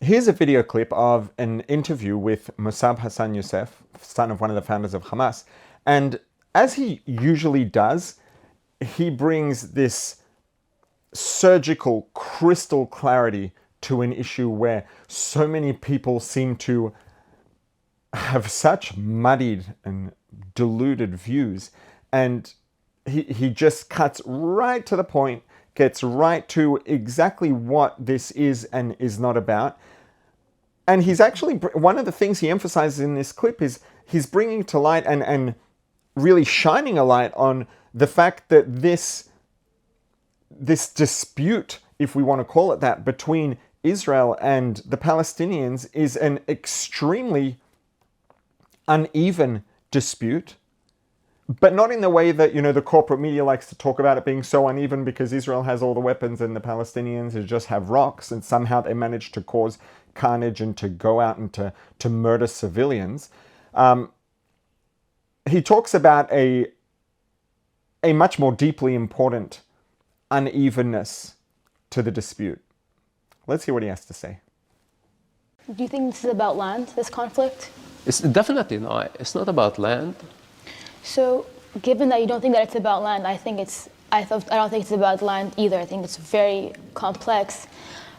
Here's a video clip of an interview with Mosab Hassan Yousef, son of one of the founders of Hamas. And as he usually does, he brings this surgical, crystal clarity to an issue where so many people seem to have such muddied and diluted views. And he just cuts right to the point, gets right to exactly what this is and is not about. And he's actually, one of the things he emphasizes in this clip is he's bringing to light and really shining a light on the fact that this dispute, if we want to call it that, between Israel and the Palestinians is an extremely uneven dispute, but not in the way that, the corporate media likes to talk about it being so uneven because Israel has all the weapons and the Palestinians just have rocks and somehow they manage to cause carnage and to go out and to murder civilians. He talks about a much more deeply important unevenness to the dispute. Let's hear what he has to say. Do you think this is about land, this conflict? It's definitely not. It's not about land. So, given that you don't think that it's about land, I don't think it's about land either. I think it's very complex.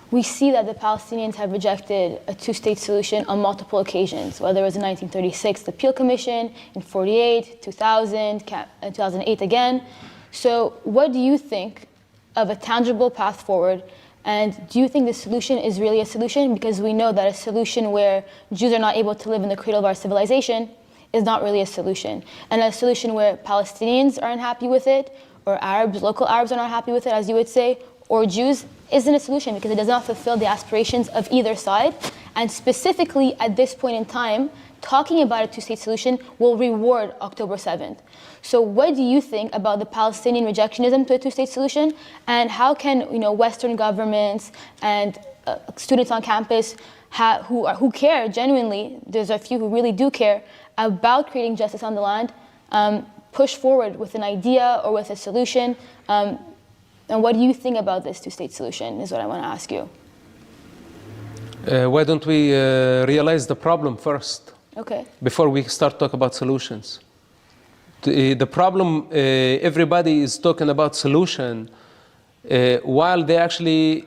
We see that the Palestinians have rejected a two-state solution on multiple occasions, whether it was in 1936, the Peel Commission, in 48, 2000, 2008 again. So what do you think of a tangible path forward? And do you think the solution is really a solution? Because we know that a solution where Jews are not able to live in the cradle of our civilization is not really a solution. And a solution where Palestinians are unhappy with it, or Arabs, local Arabs are not happy with it, as you would say, or Jews, isn't a solution because it does not fulfill the aspirations of either side. And specifically at this point in time, talking about a two-state solution will reward October 7th. So what do you think about the Palestinian rejectionism to a two-state solution? And how can Western governments and students on campus who care genuinely, there's a few who really do care about creating justice on the land, push forward with an idea or with a solution? And what do you think about this two-state solution is what I want to ask you. Why don't we realize the problem first? Okay. Before we start talking about solutions. The problem, everybody is talking about solution while they actually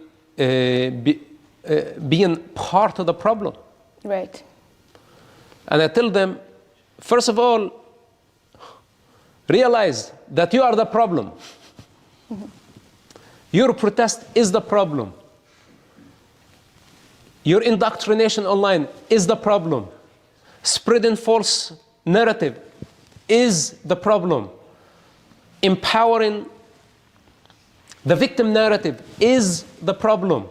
being part of the problem. Right. And I tell them, first of all, realize that you are the problem. Mm-hmm. Your protest is the problem. Your indoctrination online is the problem. Spreading false narrative is the problem. Empowering the victim narrative is the problem.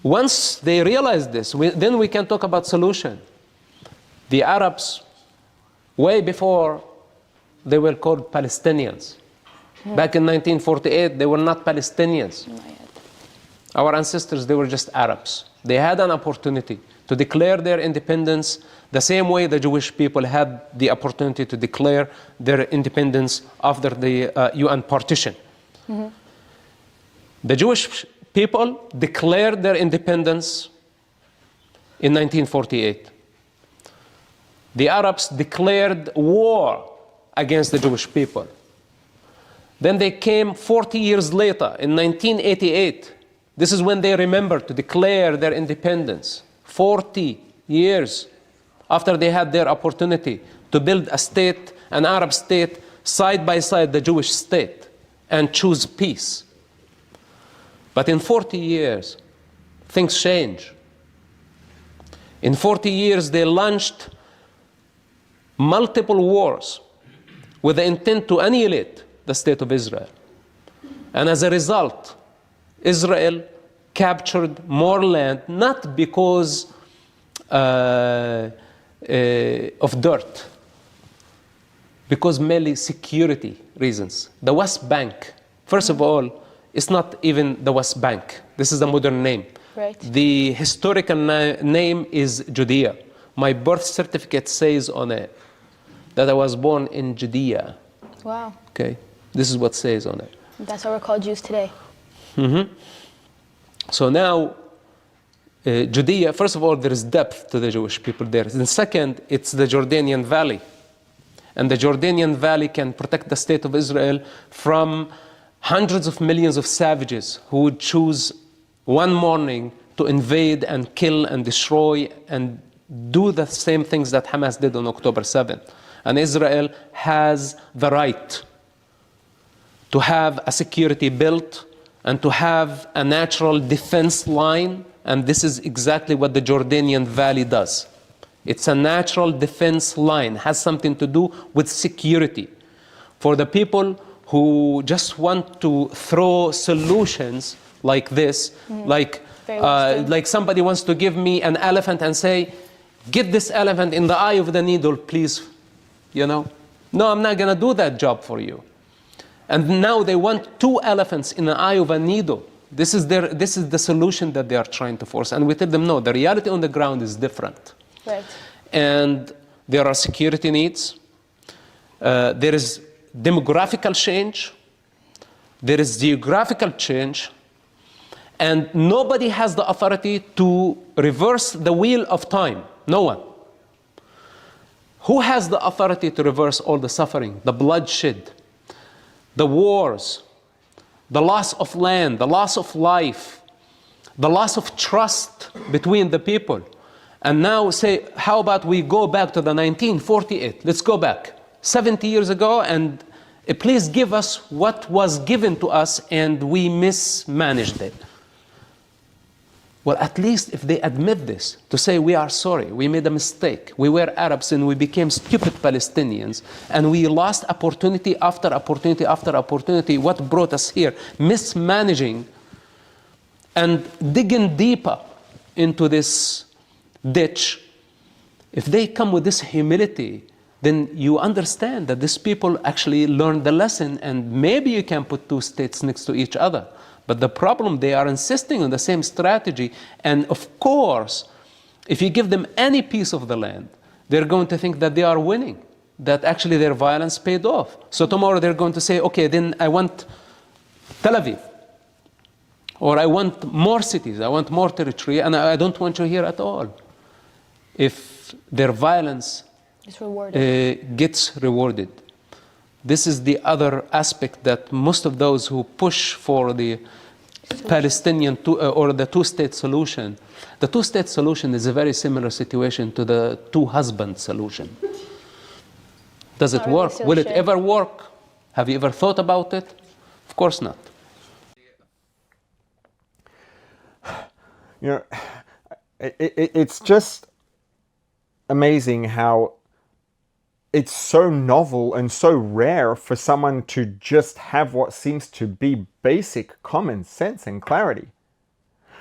Once they realize this, then we can talk about solution. The Arabs, way before they were called Palestinians. Back in 1948, they were not Palestinians. Not yet. Our ancestors, they were just Arabs. They had an opportunity to declare their independence the same way the Jewish people had the opportunity to declare their independence after the UN partition. Mm-hmm. The Jewish people declared their independence in 1948. The Arabs declared war against the Jewish people. Then they came 40 years later, in 1988. This is when they remembered to declare their independence. 40 years after they had their opportunity to build a state, an Arab state, side by side the Jewish state, and choose peace. But in 40 years, things change. In 40 years, they launched multiple wars with the intent to annihilate the state of Israel. And as a result, Israel captured more land, not because of dirt, because merely security reasons. The West Bank, first of all, it's not even the West Bank. This is the modern name. Right. The historical name is Judea. My birth certificate says on it that I was born in Judea. Wow. Okay, this is what says on it. That's why we're called Jews today. Mm-hmm. So now, Judea, first of all, there is depth to the Jewish people there. And second, it's the Jordanian Valley. And the Jordanian Valley can protect the state of Israel from hundreds of millions of savages who would choose one morning to invade and kill and destroy and do the same things that Hamas did on October 7th. And Israel has the right to have a security built and to have a natural defense line. And this is exactly what the Jordanian Valley does. It's a natural defense line, has something to do with security. For the people who just want to throw solutions like this, like somebody wants to give me an elephant and say, get this elephant in the eye of the needle, please, No, I'm not going to do that job for you. And now they want 2 elephants in the eye of a needle. This is the solution that they are trying to force. And we tell them, no, the reality on the ground is different. Right. And there are security needs. There is demographical change. There is geographical change. And nobody has the authority to reverse the wheel of time. No one. Who has the authority to reverse all the suffering, the bloodshed, the wars, the loss of land, the loss of life, the loss of trust between the people? And now say, how about we go back to the 1948? Let's go back 70 years ago and please give us what was given to us and we mismanaged it. Well, at least if they admit this, to say we are sorry, we made a mistake, we were Arabs and we became stupid Palestinians, and we lost opportunity after opportunity after opportunity. What brought us here? Mismanaging and digging deeper into this ditch. If they come with this humility, then you understand that these people actually learned the lesson, and maybe you can put 2 states next to each other. But the problem, they are insisting on the same strategy. And of course, if you give them any piece of the land, they're going to think that they are winning, that actually their violence paid off. So tomorrow they're going to say, okay, then I want Tel Aviv, or I want more cities, I want more territory, and I don't want you here at all. If their violence gets rewarded. This is the other aspect that most of those who push for the Palestinian or the 2-state solution. The 2-state solution is a very similar situation to the 2-husband solution. Does it work? Will it ever work? Have you ever thought about it? Of course not. It's just amazing how it's so novel and so rare for someone to just have what seems to be basic common sense and clarity,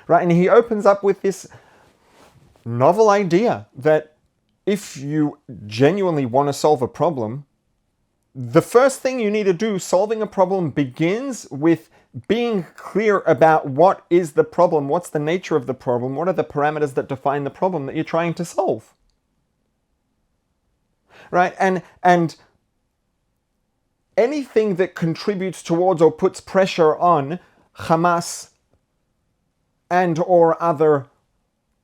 right? And he opens up with this novel idea that if you genuinely want to solve a problem, the first thing you need to do, solving a problem, begins with being clear about what is the problem, what's the nature of the problem, what are the parameters that define the problem that you're trying to solve. Right? And anything that contributes towards or puts pressure on Hamas and or other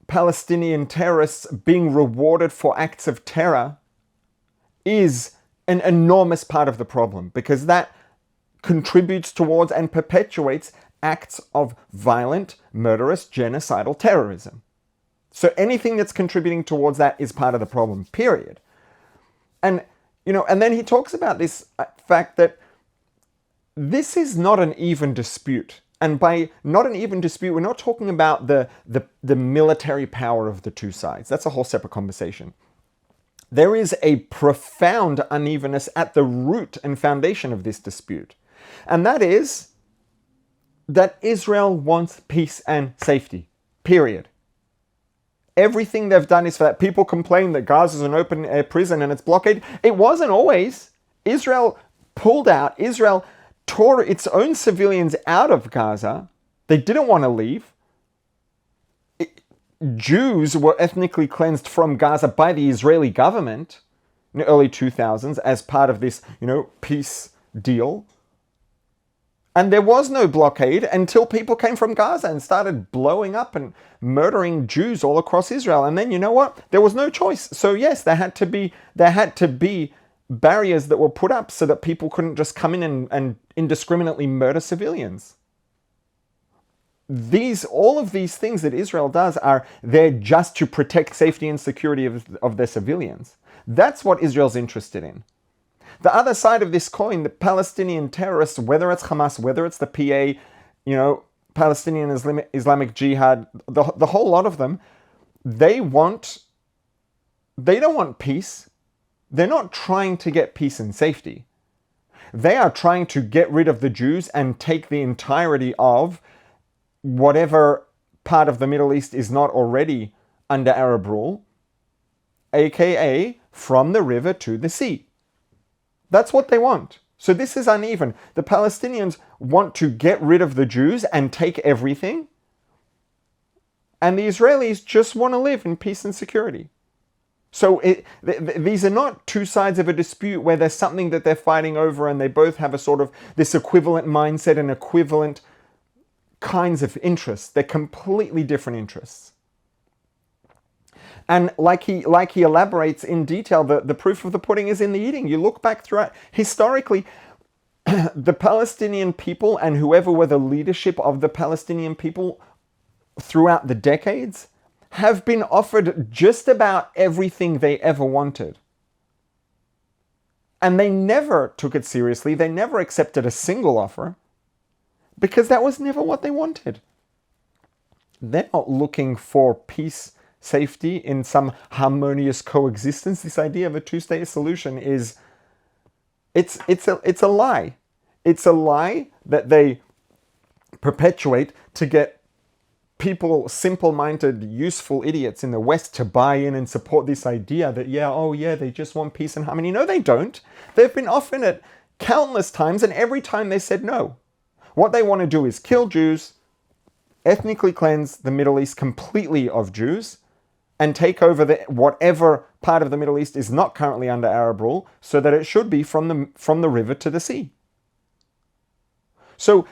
Palestinian terrorists being rewarded for acts of terror is an enormous part of the problem, because that contributes towards and perpetuates acts of violent, murderous, genocidal terrorism. So anything that's contributing towards that is part of the problem, period. And, and then he talks about this fact that this is not an even dispute. And by not an even dispute, we're not talking about the military power of the two sides. That's a whole separate conversation. There is a profound unevenness at the root and foundation of this dispute. And that is that Israel wants peace and safety, period. Everything they've done is for that. People complain that Gaza is an open air prison and it's blockade. It wasn't always. Israel pulled out. Israel tore its own civilians out of Gaza. They didn't want to leave. Jews were ethnically cleansed from Gaza by the Israeli government in the early 2000s as part of this, peace deal. And there was no blockade until people came from Gaza and started blowing up and murdering Jews all across Israel. And then, you know what? There was no choice. So yes, there had to be barriers that were put up so that people couldn't just come in and indiscriminately murder civilians. All of these things that Israel does are there just to protect safety and security of their civilians. That's what Israel's interested in. The other side of this coin, the Palestinian terrorists, whether it's Hamas, whether it's the PA, Palestinian Islamic Jihad, the whole lot of them, they don't want peace. They're not trying to get peace and safety. They are trying to get rid of the Jews and take the entirety of whatever part of the Middle East is not already under Arab rule, aka from the river to the sea. That's what they want. So this is uneven. The Palestinians want to get rid of the Jews and take everything. And the Israelis just want to live in peace and security. So these are not two sides of a dispute where there's something that they're fighting over and they both have a sort of this equivalent mindset and equivalent kinds of interests. They're completely different interests. And like he elaborates in detail, the proof of the pudding is in the eating. You look back throughout, historically, the Palestinian people and whoever were the leadership of the Palestinian people throughout the decades have been offered just about everything they ever wanted. And they never took it seriously. They never accepted a single offer because that was never what they wanted. They're not looking for peace, safety, in some harmonious coexistence. This idea of a two-state solution it's a lie. It's a lie that they perpetuate to get people, simple-minded, useful idiots in the West to buy in and support this idea that, they just want peace and harmony. No, they don't. They've been offered it countless times, and every time they said no. What they want to do is kill Jews, ethnically cleanse the Middle East completely of Jews, and take over whatever part of the Middle East is not currently under Arab rule, so that it should be from the river to the sea. So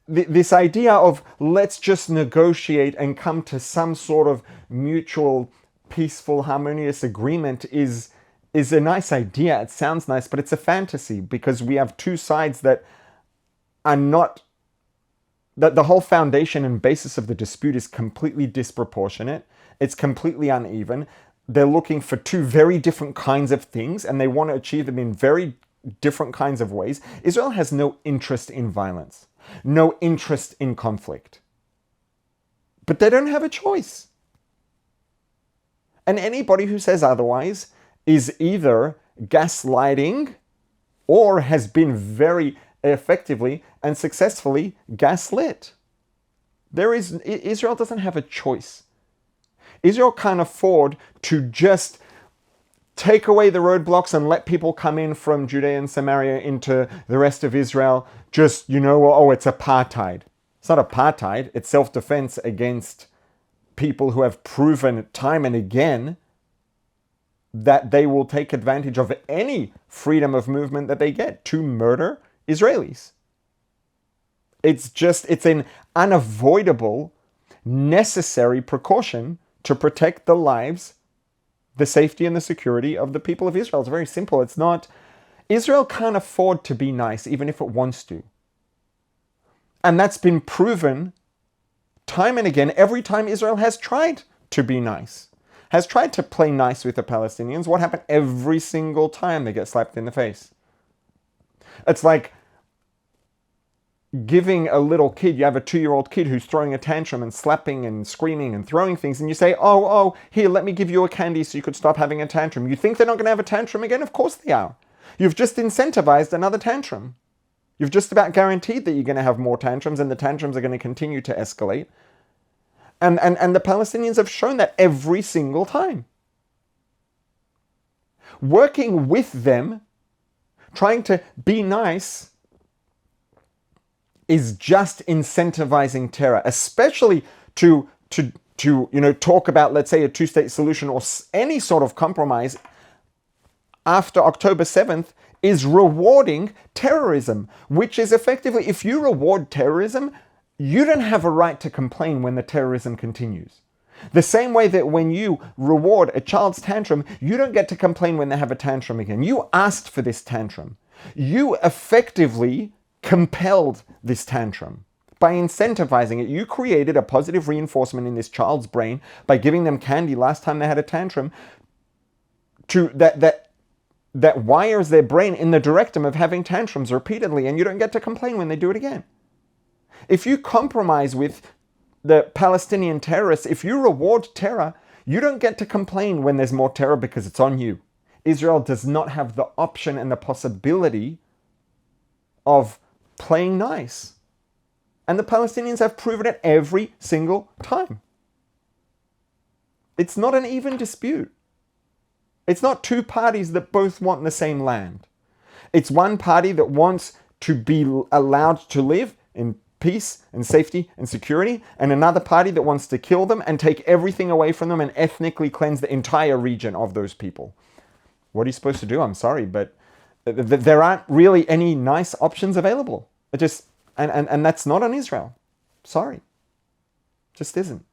this idea of let's just negotiate and come to some sort of mutual, peaceful, harmonious agreement is a nice idea. It sounds nice, but it's a fantasy because we have two sides that are not, that the whole foundation and basis of the dispute is completely disproportionate. It's completely uneven. They're looking for two very different kinds of things and they want to achieve them in very different kinds of ways. Israel has no interest in violence, no interest in conflict. But they don't have a choice. And anybody who says otherwise is either gaslighting or has been very effectively and successfully gaslit. Israel doesn't have a choice. Israel can't afford to just take away the roadblocks and let people come in from Judea and Samaria into the rest of Israel. Just, it's apartheid. It's not apartheid. It's self-defense against people who have proven time and again that they will take advantage of any freedom of movement that they get to murder Israelis. It's an unavoidable, necessary precaution to protect the lives, the safety and the security of the people of Israel. It's very simple. Israel can't afford to be nice even if it wants to. And that's been proven time and again every time Israel has tried to be nice, has tried to play nice with the Palestinians. What happened every single time? They get slapped in the face. It's like giving a little kid, you have a 2-year-old kid who's throwing a tantrum and slapping and screaming and throwing things, and you say, here, let me give you a candy so you could stop having a tantrum. You think they're not going to have a tantrum again? Of course they are. You've just incentivized another tantrum. You've just about guaranteed that you're going to have more tantrums, and the tantrums are going to continue to escalate. And the Palestinians have shown that every single time. Working with them, trying to be nice, is just incentivizing terror, especially to talk about, let's say, a two-state solution or any sort of compromise after October 7th is rewarding terrorism, which is effectively, if you reward terrorism, you don't have a right to complain when the terrorism continues. The same way that when you reward a child's tantrum, you don't get to complain when they have a tantrum again. You asked for this tantrum. You effectively compelled this tantrum. By incentivizing it, you created a positive reinforcement in this child's brain by giving them candy last time they had a tantrum that wires their brain in the direction of having tantrums repeatedly, and you don't get to complain when they do it again. If you compromise with the Palestinian terrorists, if you reward terror, you don't get to complain when there's more terror because it's on you. Israel does not have the option and the possibility of playing nice. And the Palestinians have proven it every single time. It's not an even dispute. It's not two parties that both want the same land. It's one party that wants to be allowed to live in peace and safety and security, and another party that wants to kill them and take everything away from them and ethnically cleanse the entire region of those people. What are you supposed to do? I'm sorry, but there aren't really any nice options available. And that's not on Israel. Sorry. Just isn't.